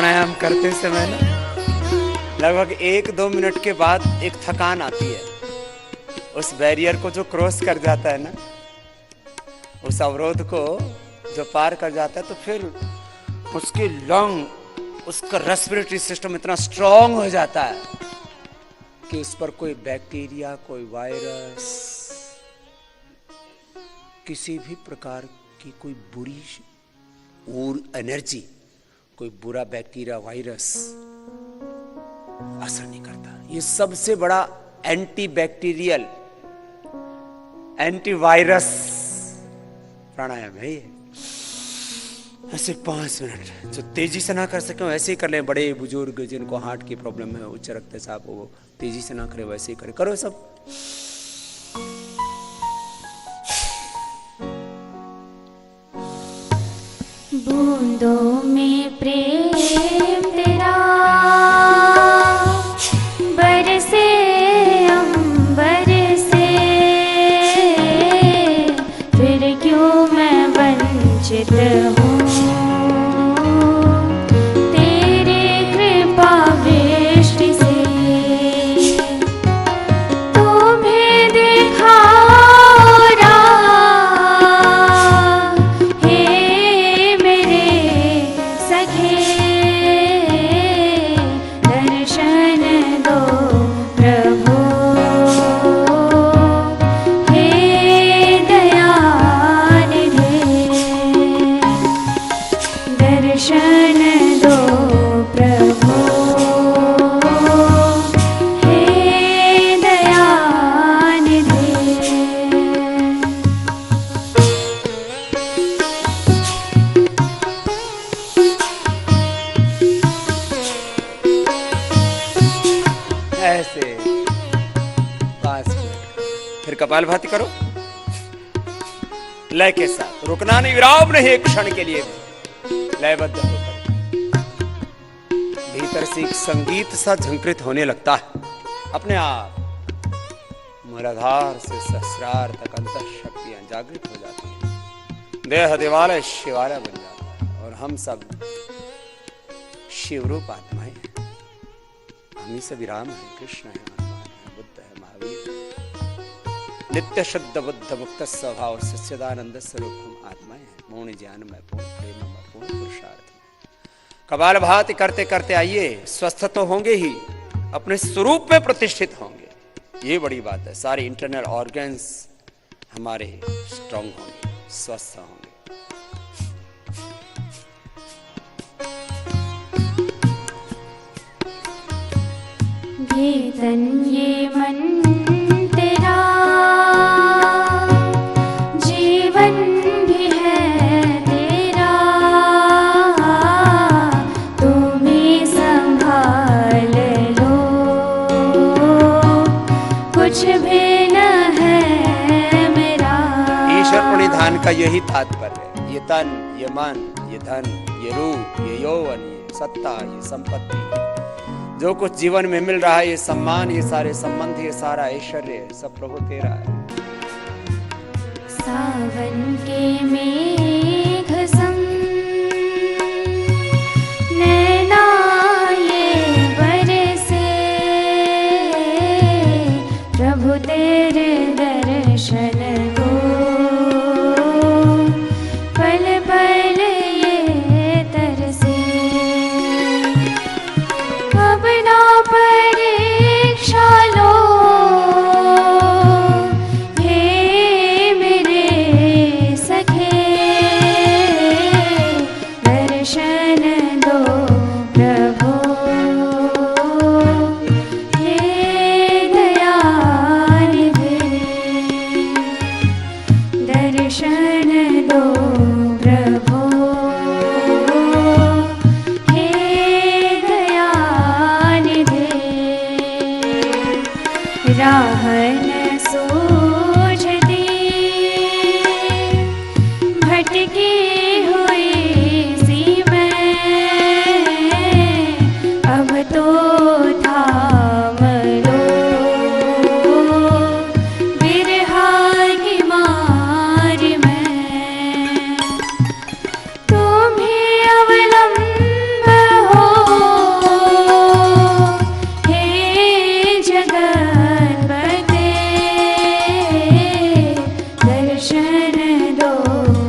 प्राणायाम करते समय ना लगभग 1-2 मिनट के बाद एक थकान आती है। उस बैरियर को जो क्रॉस कर जाता है ना, उस अवरोध को जो पार कर जाता है, तो फिर उसके लंग, उसका रेस्पिरेटरी सिस्टम इतना स्ट्रांग हो जाता है कि उस पर कोई बैक्टीरिया, कोई वायरस, किसी भी प्रकार की कोई बुरी और एनर्जी, कोई बुरा बैक्टीरिया, वायरस असर नहीं करता। ये सबसे बड़ा एंटी बैक्टीरियल, एंटीवायरस प्राणायाम है ये। ऐसे 5 मिनट जो तेजी से ना कर सके वैसे ही कर लें। बड़े बुजुर्ग जिनको हार्ट की प्रॉब्लम है, उच्च रक्तचाप, वो तेजी से ना करे वैसे ही करे। करो सब। बूंदों में प्रेम तेरा बरसे अंबर से, फिर क्यों मैं वंचित हूँ तेरी कृपा वृष्टि से। तुम्हें देखा कपालभाति करो लय के साथ, रुकना नहीं, विराम नहीं एक क्षण के लिए भी, लयबद्ध होकर। भीतर से एक संगीत सा झंकृत होने लगता है अपने आप। मूलाधार से सहस्रार तक अंतर शक्तियां जागृत हो जाती हैं। देह देवालय शिवालय बन जाता है और हम सब शिवरूप आत्माएं हैं। हम ही सभी राम है, कृष्ण है, हनुमान है, बुद्ध है, महावीर है। नित्य शुद्ध बुद्ध मुक्त स्वभाव सच्चिदानंद स्वरूप हम आत्माएं हैं। पूर्ण ज्ञान में, पूर्ण प्रेम में, पूर्ण पुरुषार्थ। कपालभाति करते करते आइए, स्वस्थ तो होंगे ही, अपने स्वरूप में प्रतिष्ठित होंगे। ये बड़ी बात है। सारे इंटरनल ऑर्गन्स हमारे स्ट्रांग होंगे, स्वस्थ होंगे। वेदन ये मन तेरा जीवन भी है तेरा, तुम्हें संभाल लो, कुछ भी न है मेरा। ईश्वर प्रणिधान का यही तात्पर्य है। ये तन, ये मन, ये धन, ये रूप, ये यौवन, ये सत्ता, ये संपत्ति, जो कुछ जीवन में मिल रहा है, ये सम्मान, ये सारे संबंध, ये सारा ऐश्वर्य, सब प्रभु तेरा है। सावन के मेघ संग नैना ये बरसे, प्रभु तेरे दर्शन को पल पल ये तरसे। अब ना परीक्षा लो हे मेरे सखे, दर्शन दो प्रभु हे दयानिधि, दर्शन दो प्रभु हे दयानिधि। राह न सूझती भटकी हुई सी मैं, अब तो थाम लो बिरहा की मार में। तुम्हें अवलंब हो दो